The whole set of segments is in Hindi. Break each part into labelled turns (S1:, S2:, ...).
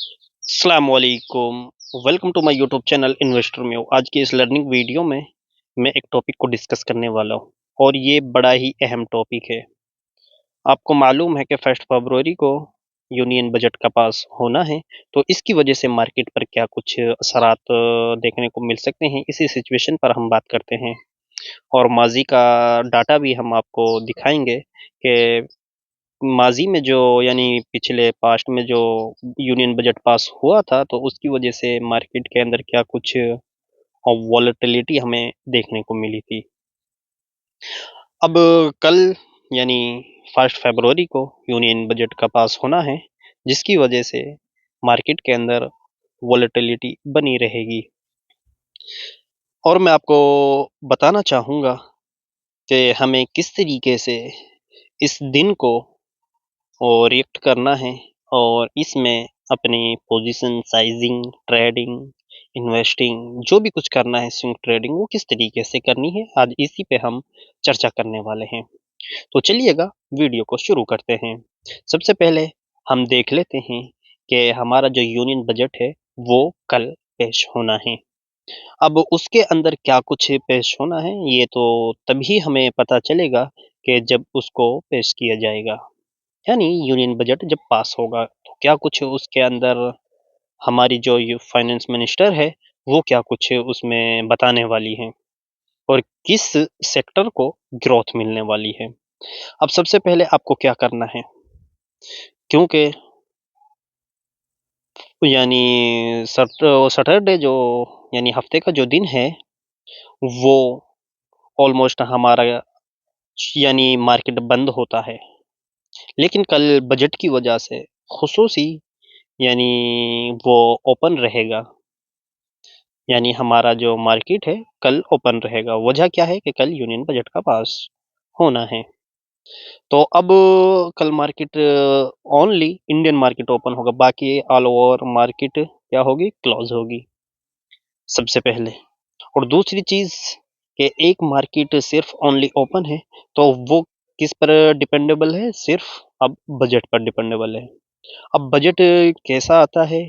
S1: अस्सलाम वालेकुम। Welcome to my YouTube channel investor में हूँ। आज की इस लर्निंग वीडियो में मैं एक टॉपिक को डिस्कस करने वाला हूँ और ये बड़ा ही अहम टॉपिक है। आपको मालूम है कि 1 फरवरी को यूनियन बजट का पास होना है, तो इसकी वजह से मार्केट पर क्या कुछ असरात देखने को मिल सकते हैं, इसी सिचुएशन पर हम बात करते हैं। और माज़ी का डाटा भी हम आपको दिखाएँगे कि माज़ी में जो यानी पिछले पास्ट में जो यूनियन बजट पास हुआ था, तो उसकी वजह से मार्केट के अंदर क्या कुछ वॉलेटिलिटी हमें देखने को मिली थी। अब कल यानी 1 फरवरी को यूनियन बजट का पास होना है, जिसकी वजह से मार्केट के अंदर वॉलेटिलिटी बनी रहेगी। और मैं आपको बताना चाहूँगा कि हमें किस तरीके से इस दिन को रिएक्ट करना है और इसमें अपनी पोजीशन साइजिंग, ट्रेडिंग, इन्वेस्टिंग जो भी कुछ करना है स्विंग ट्रेडिंग वो किस तरीके से करनी है, आज इसी पे हम चर्चा करने वाले हैं। तो चलिएगा वीडियो को शुरू करते हैं। सबसे पहले हम देख लेते हैं कि हमारा जो यूनियन बजट है वो कल पेश होना है। अब उसके अंदर क्या कुछ पेश होना है ये तो तभी हमें पता चलेगा कि जब उसको पेश किया जाएगा। यानी यूनियन बजट जब पास होगा तो क्या कुछ उसके अंदर हमारी जो ये फाइनेंस मिनिस्टर है वो क्या कुछ उसमें बताने वाली हैं और किस सेक्टर को ग्रोथ मिलने वाली है। अब सबसे पहले आपको क्या करना है, क्योंकि यानी सैटरडे जो यानी हफ्ते का जो दिन है वो ऑलमोस्ट हमारा यानी मार्केट बंद होता है, लेकिन कल बजट की वजह से खुसूसी यानी वो ओपन रहेगा। यानी हमारा जो मार्केट है कल ओपन रहेगा। वजह क्या है कि कल यूनियन बजट का पास होना है। तो अब कल market only Indian market open होगा, बाकी ऑल ओवर मार्केट क्या होगी, क्लोज होगी सबसे पहले। और दूसरी चीज कि एक मार्केट सिर्फ ओनली ओपन है तो वो किस पर डिपेंडेबल है, सिर्फ अब बजट पर डिपेंडेबल है। अब बजट कैसा आता है,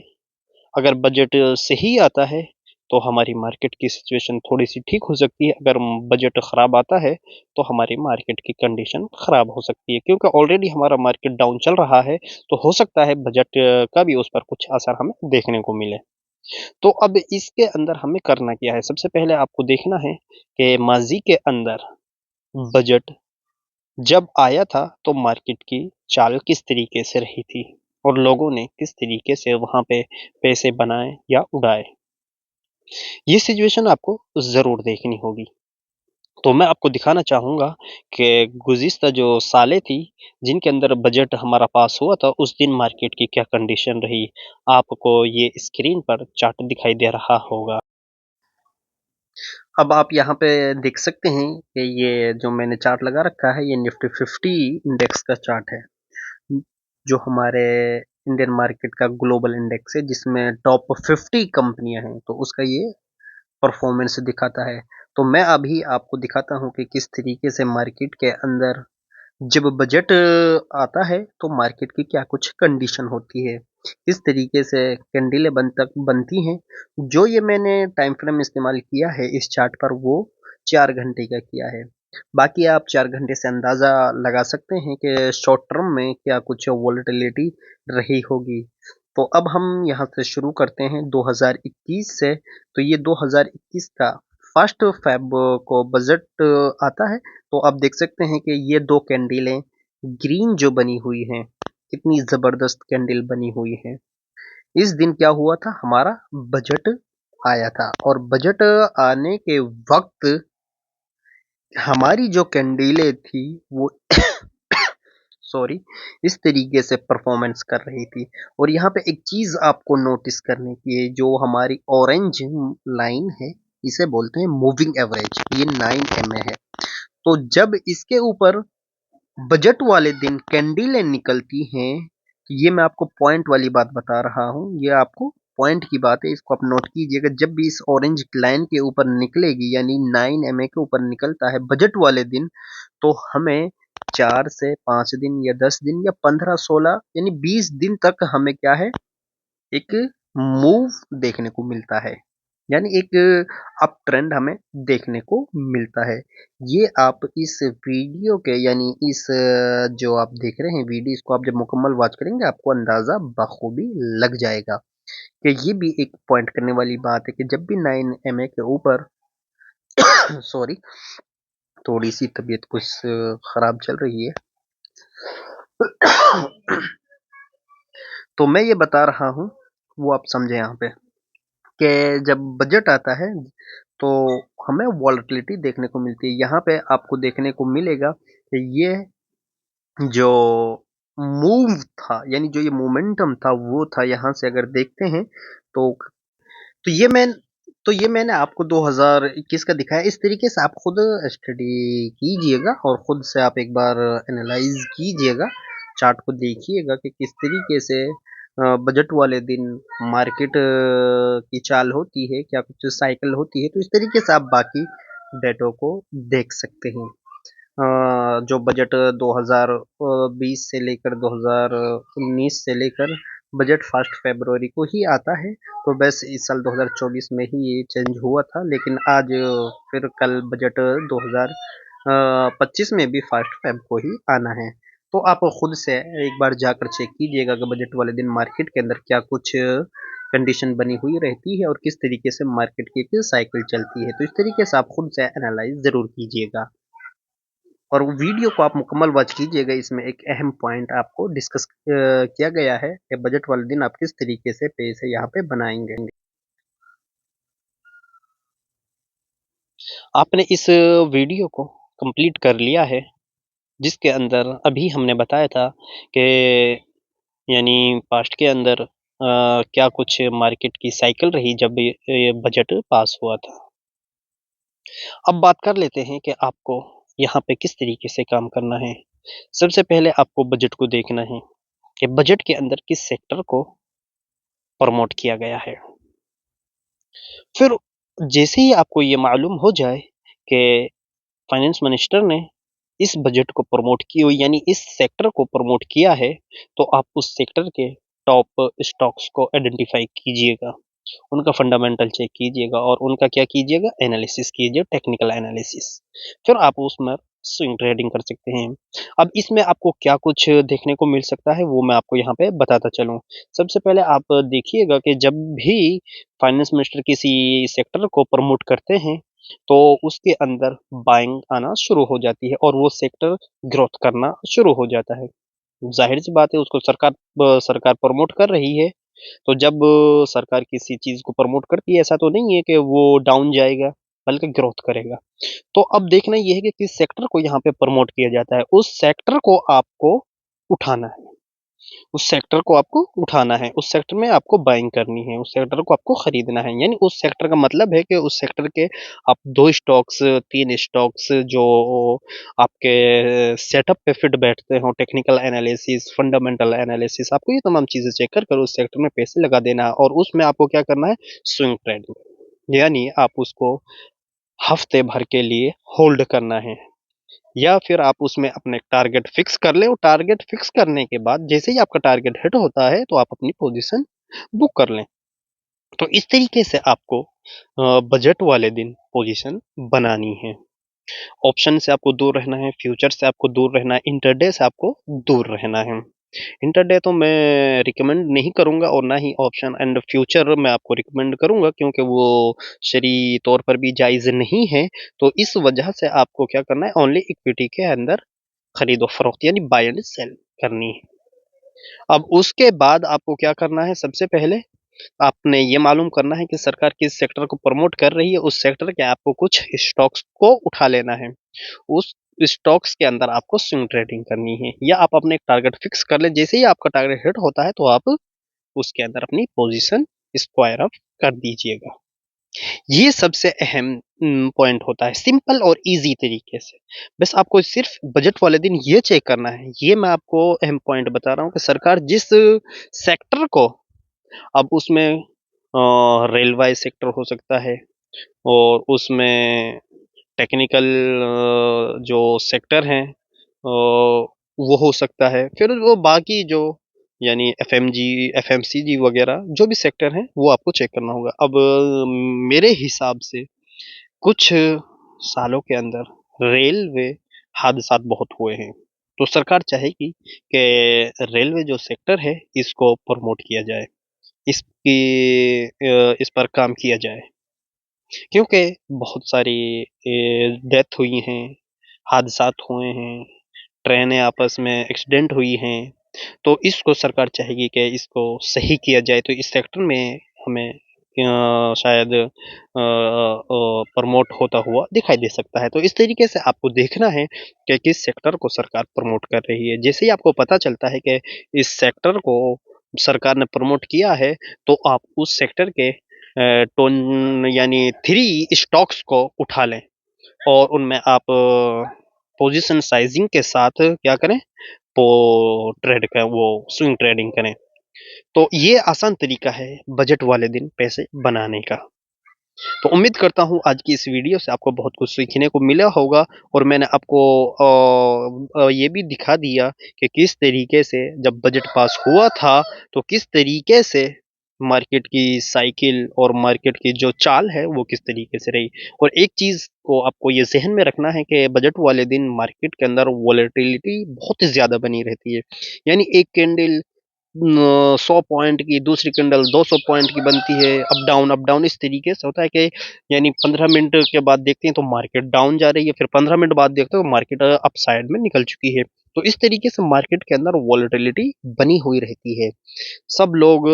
S1: अगर बजट सही आता है तो हमारी मार्केट की सिचुएशन थोड़ी-सी ठीक हो सकती है, अगर बजट खराब आता है तो हमारी मार्केट की कंडीशन खराब हो सकती है, क्योंकि ऑलरेडी हमारा मार्केट डाउन चल रहा है, तो हो सकता है बजट का भी उस पर कुछ असर हमें देखने को मिले। तो अब इसके अंदर हमें करना क्या है? सबसे पहले आपको देखना है कि माज़ी के अंदर बजट जब आया था तो मार्केट की चाल किस तरीके से रही थी और लोगों ने किस तरीके से वहाँ पे पैसे बनाए या उड़ाए। ये सिचुएशन आपको ज़रूर देखनी होगी। तो मैं आपको दिखाना चाहूँगा कि गुज़िश्ता जो सालें थी, जिनके अंदर बजट हमारा पास हुआ था, उस दिन मार्केट की क्या कंडीशन रही। आपको ये स्क्रीन पर चार्ट दिखाई दे रहा होगा। अब आप यहाँ पे देख सकते हैं कि ये जो मैंने चार्ट लगा रखा है, ये निफ्टी 50 इंडेक्स का चार्ट है। जो हमारे इंडियन मार्केट का ग्लोबल इंडेक्स है, जिसमें टॉप 50 कंपनियाँ हैं, तो उसका ये परफॉर्मेंस दिखाता है। तो मैं अभी आपको दिखाता हूँ कि किस तरीके से मार्केट के अंदर जब बजट आता है तो मार्केट की क्या कुछ कंडीशन होती है, किस तरीके से कैंडलें बनती हैं। जो ये मैंने टाइम फ्रेम इस्तेमाल किया है इस चार्ट पर वो 4 घंटे का किया है। बाकी आप 4 घंटे से अंदाज़ा लगा सकते हैं कि शॉर्ट टर्म में क्या कुछ वॉलेटिलिटी रही होगी। तो अब हम यहाँ से शुरू करते हैं 2021 से। तो ये 2021 का फर्स्ट फेब को बजट आता है। तो आप देख सकते हैं कि ये 2 कैंडलें ग्रीन जो बनी हुई हैं, कितनी ज़बरदस्त कैंडल बनी हुई है। इस दिन क्या हुआ था, हमारा बजट आया था और बजट आने के वक़्त हमारी जो कैंडलें थी वो सॉरी, इस तरीके से परफॉर्मेंस कर रही थी। और यहाँ पे एक चीज़ आपको नोटिस करने की है, जो हमारी ऑरेंज लाइन है, इसे बोलते हैं मूविंग एवरेज, ये 9 एमए है। तो जब इसके ऊपर बजट वाले दिन कैंडलें निकलती हैं, तो ये मैं आपको पॉइंट वाली बात बता रहा हूँ, ये आपको पॉइंट की बात है, इसको आप नोट कीजिएगा। जब भी इस ऑरेंज लाइन के ऊपर निकलेगी यानी 9 एमए के ऊपर निकलता है बजट वाले दिन, तो हमें 4 से 5 दिन या 10 दिन या 15-16 यानी 20 दिन तक हमें क्या है, एक मूव देखने को मिलता है, यानी एक अप ट्रेंड हमें देखने को मिलता है। ये आप इस वीडियो के यानी इस जो आप देख रहे हैं वीडियो, इसको आप जब मुकम्मल वॉच करेंगे आपको अंदाज़ा बखूबी लग जाएगा कि ये भी एक पॉइंट करने वाली बात है कि जब भी 9 MA के ऊपर सॉरी, थोड़ी-सी तबीयत कुछ खराब चल रही है। तो मैं ये बता रहा हूँ, वो आप समझें यहाँ पे कि जब बजट आता है तो हमें वॉलेटिलिटी देखने को मिलती है। यहाँ पे आपको देखने को मिलेगा कि ये जो मूव था, यानी जो ये मोमेंटम था वो था, यहाँ से अगर देखते हैं तो तो ये मैं तो ये मैंने आपको 2021 का दिखाया। इस तरीके से आप खुद स्टडी कीजिएगा और खुद से आप एक बार एनालाइज कीजिएगा, चार्ट को देखिएगा कि किस तरीके से बजट वाले दिन मार्केट की चाल होती है, क्या कुछ साइकिल होती है। तो इस तरीके से आप बाकी डेटों को देख सकते हैं। जो बजट 2020 से लेकर 2019 से लेकर बजट फर्स्ट फरवरी को ही आता है, तो बस इस साल 2024 में ही ये चेंज हुआ था, लेकिन आज फिर कल बजट 2025 में भी फर्स्ट फेब को ही आना है। तो आप खुद से एक बार जाकर चेक कीजिएगा कि बजट वाले दिन मार्केट के अंदर क्या कुछ कंडीशन बनी हुई रहती है और किस तरीके से मार्केट की एक साइकिल चलती है। तो इस तरीके से आप खुद से एनालाइज ज़रूर कीजिएगा और वो वीडियो को आप मुकम्मल वॉच कीजिएगा। इसमें एक अहम पॉइंट आपको डिस्कस किया गया है कि बजट वाले दिन आप किस तरीके से पैसे यहाँ पे बनाएंगे। आपने इस वीडियो को कंप्लीट कर लिया है, जिसके अंदर अभी हमने बताया था कि यानी पास्ट के अंदर क्या कुछ मार्केट की साइकिल रही जब ये बजट पास हुआ था। अब बात कर लेते हैं कि आपको यहाँ पे किस तरीके से काम करना है। सबसे पहले आपको बजट को देखना है कि बजट के अंदर किस सेक्टर को प्रमोट किया गया है। फिर जैसे ही आपको ये मालूम हो जाए कि फाइनेंस मिनिस्टर ने इस बजट को प्रमोट की हुई यानी इस सेक्टर को प्रमोट किया है, तो आप उस सेक्टर के टॉप स्टॉक्स को आइडेंटिफाई कीजिएगा, उनका फंडामेंटल चेक कीजिएगा और उनका क्या कीजिएगा, एनालिसिस कीजिए, टेक्निकल एनालिसिस। फिर आप उसमें स्विंग ट्रेडिंग कर सकते हैं। अब इसमें आपको क्या कुछ देखने को मिल सकता है वो मैं आपको यहाँ पे बताता चलूँ। सबसे पहले आप देखिएगा कि जब भी फाइनेंस मिनिस्टर किसी सेक्टर को प्रमोट करते हैं, तो उसके अंदर बाइंग आना शुरू हो जाती है और वो सेक्टर ग्रोथ करना शुरू हो जाता है। ज़ाहिर-सी बात है उसको सरकार प्रमोट कर रही है, तो जब सरकार किसी चीज़ को प्रमोट करती है, ऐसा तो नहीं है कि वो डाउन जाएगा, बल्कि ग्रोथ करेगा। तो अब देखना ये है कि किस सेक्टर को यहाँ पे प्रमोट किया जाता है, उस सेक्टर को आपको उठाना है। उस सेक्टर को आपको उठाना है, उस सेक्टर में आपको बाइंग करनी है, उस सेक्टर को आपको खरीदना है। यानी उस सेक्टर का मतलब है कि उस सेक्टर के आप 2 स्टॉक्स, 3 स्टॉक्स जो आपके सेटअप पे फिट बैठते हों, टेक्निकल एनालिसिस, फंडामेंटल एनालिसिस, आपको ये तमाम चीज़ें चेक कर कर उस सेक्टर में पैसे लगा देना है और उसमें आपको क्या करना है, स्विंग ट्रेडिंग। यानी आप उसको हफ्ते भर के लिए होल्ड करना है या फिर आप उसमें अपने टारगेट फिक्स कर लें और टारगेट फिक्स करने के बाद जैसे ही आपका टारगेट हिट होता है तो आप अपनी पोजीशन बुक कर लें। तो इस तरीके से आपको बजट वाले दिन पोजीशन बनानी है। ऑप्शन से आपको दूर रहना है, फ्यूचर से आपको दूर रहना है, इंटरडे से आपको दूर रहना है। इंटरडे तो मैं रिकमेंड नहीं करूँगा और ना ही ऑप्शन एंड फ्यूचर मैं आपको रिकमेंड करूँगा क्योंकि वो शरई तौर पर भी जायज़ नहीं है। तो इस वजह से आपको क्या करना है, ओनली इक्विटी के अंदर खरीदो-फरोख्त यानी बाय एंड सेल करनी है। अब उसके बाद आपको क्या करना है, सबसे पहले आपने ये मालूम करना है कि सरकार किस सेक्टर को प्रमोट कर रही है, उस सेक्टर के आपको कुछ स्टॉक्स को उठा लेना है। उस स्टॉक्स के अंदर आपको स्विंग ट्रेडिंग करनी है या आप अपने एक टारगेट फिक्स कर लें, जैसे ही आपका टारगेट हिट होता है तो आप उसके अंदर अपनी पोजीशन स्क्वायर अप कर दीजिएगा। ये सबसे अहम पॉइंट होता है, सिंपल और ईज़ी तरीके से। बस आपको सिर्फ़ बजट वाले दिन ये चेक करना है, ये मैं आपको अहम पॉइंट बता रहा हूँ कि सरकार जिस सेक्टर को अब उसमें रेलवे सेक्टर हो सकता है और उसमें टेक्निकल जो सेक्टर हैं वो हो सकता है। फिर वो बाकी जो यानी एफएमसीजी वगैरह जो भी सेक्टर है वो आपको चेक करना होगा। अब मेरे हिसाब से कुछ सालों के अंदर रेलवे हादसात बहुत हुए हैं, तो सरकार चाहेगी कि रेलवे जो सेक्टर है इसको प्रमोट किया जाए, इस पर काम किया जाए, क्योंकि बहुत सारी डेथ हुई हैं, हादसात हुए हैं, ट्रेनें आपस में एक्सीडेंट हुई हैं, तो इसको सरकार चाहेगी कि इसको सही किया जाए, तो इस सेक्टर में हमें शायद प्रमोट होता हुआ दिखाई दे सकता है। तो इस तरीके से आपको देखना है कि किस सेक्टर को सरकार प्रमोट कर रही है। जैसे ही आपको पता चलता है कि इस सेक्टर को सरकार ने प्रमोट किया है, तो आप उस सेक्टर के टोन यानी 3 स्टॉक्स को उठा लें और उनमें आप पोजीशन साइजिंग के साथ क्या करें, तो ट्रेड का वो स्विंग ट्रेडिंग करें। तो ये आसान तरीका है बजट वाले दिन पैसे बनाने का। तो उम्मीद करता हूँ आज की इस वीडियो से आपको बहुत कुछ सीखने को मिला होगा, और मैंने आपको ये भी दिखा दिया कि किस तरीके से जब बजट पास हुआ था, तो किस तरीके से मार्केट की साइकिल और मार्केट की जो चाल है वो किस तरीके से रही। और एक चीज़ को आपको ये ज़हन में रखना है कि बजट वाले दिन मार्केट के अंदर वोलेटिलिटी बहुत ज़्यादा बनी रहती है। यानी एक कैंडल 100 पॉइंट की, दूसरी कैंडल 200 पॉइंट की बनती है, अप डाउन इस तरीके से होता है कि यानी 15 मिनट के बाद देखते हैं तो मार्केट डाउन जा रही है, फिर 15 मिनट बाद देखते हो मार्केट अप साइड में निकल चुकी है। तो इस तरीके से मार्केट के अंदर वॉलेटिलिटी बनी हुई रहती है। सब लोग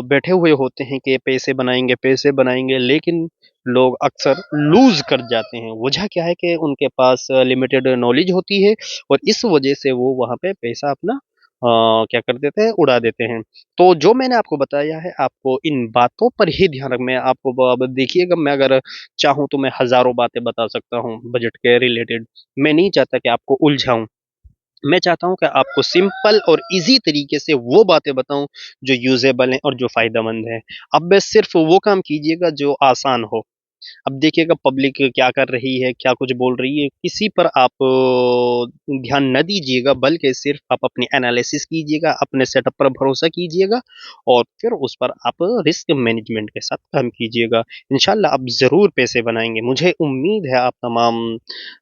S1: बैठे हुए होते हैं कि पैसे बनाएंगे, लेकिन लोग अक्सर लूज कर जाते हैं। वजह क्या है कि उनके पास लिमिटेड नॉलेज होती है, और इस वजह से वो वहाँ पे पैसा अपना क्या कर देते हैं, उड़ा देते हैं। तो जो मैंने आपको बताया है, आपको इन बातों पर ही ध्यान रख, मैं आपको अब देखिएगा, मैं अगर चाहूँ तो मैं हज़ारों बातें बता सकता हूँ बजट के रिलेटेड। मैं नहीं चाहता कि आपको उलझाऊँ। मैं चाहता हूँ कि आपको सिंपल और ईज़ी तरीके से वो बातें बताऊँ जो यूज़ेबल हैं और जो फ़ायदेमंद हैं। अब बस सिर्फ़ वो काम कीजिएगा जो आसान हो। अब देखिएगा पब्लिक क्या कर रही है, क्या कुछ बोल रही है, किसी पर आप ध्यान न दीजिएगा, बल्कि सिर्फ़ आप अपनी एनालिसिस कीजिएगा, अपने सेटअप पर भरोसा कीजिएगा, और फिर उस पर आप रिस्क मैनेजमेंट के साथ काम कीजिएगा। इंशाअल्लाह आप ज़रूर पैसे बनाएँगे। मुझे उम्मीद है आप तमाम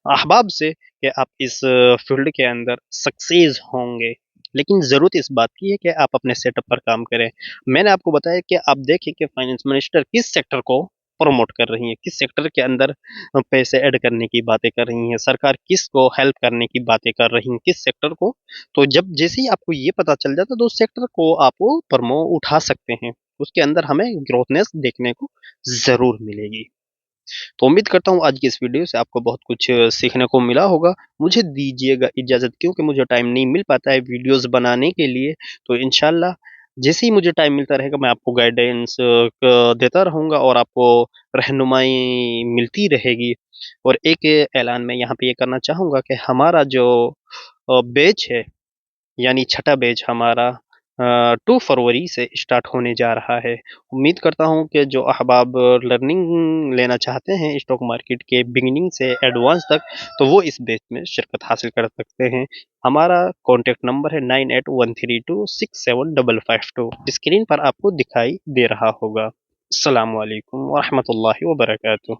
S1: अहबाब से कि आप इस फ़ील्ड के अंदर सक्सेस होंगे। लेकिन ज़रूरत इस बात की है कि आप अपने सेटअप पर काम करें। मैंने आपको बताया कि आप देखें कि फाइनेंस मिनिस्टर किस सेक्टर को प्रमोट कर रही हैं, किस सेक्टर के अंदर पैसे ऐड करने की बातें कर रही हैं, सरकार किसको हेल्प करने की बातें कर रही हैं, किस सेक्टर को। तो जब जैसे ही आपको ये पता चल जाता है, तो उस सेक्टर को आप वो उठा सकते हैं। उसके अंदर हमें ग्रोथनेस देखने को ज़रूर मिलेगी। तो उम्मीद करता हूँ आज की इस वीडियो से आपको बहुत कुछ सीखने को मिला होगा। मुझे दीजिएगा इजाज़त, क्योंकि मुझे टाइम नहीं मिल पाता है वीडियोज़ बनाने के लिए। तो इंशाअल्लाह जैसे ही मुझे टाइम मिलता रहेगा, मैं आपको गाइडेंस देता रहूँगा और आपको रहनुमाई मिलती रहेगी। और एक ऐलान मैं यहाँ पे ये करना चाहूँगा कि हमारा जो बैच है, यानी छठा बैच हमारा 2 फरवरी से स्टार्ट होने जा रहा है। उम्मीद करता हूँ कि जो अहबाब लर्निंग लेना चाहते हैं स्टॉक मार्केट के बिगिनिंग से एडवांस तक, तो वो इस बैच में शिरकत हासिल कर सकते हैं। हमारा कॉन्टैक्ट नंबर है 9813267552। स्क्रीन पर आपको दिखाई दे रहा होगा। अस्सलामु अलैकुम व रहमतुल्लाहि व बरकातुहू।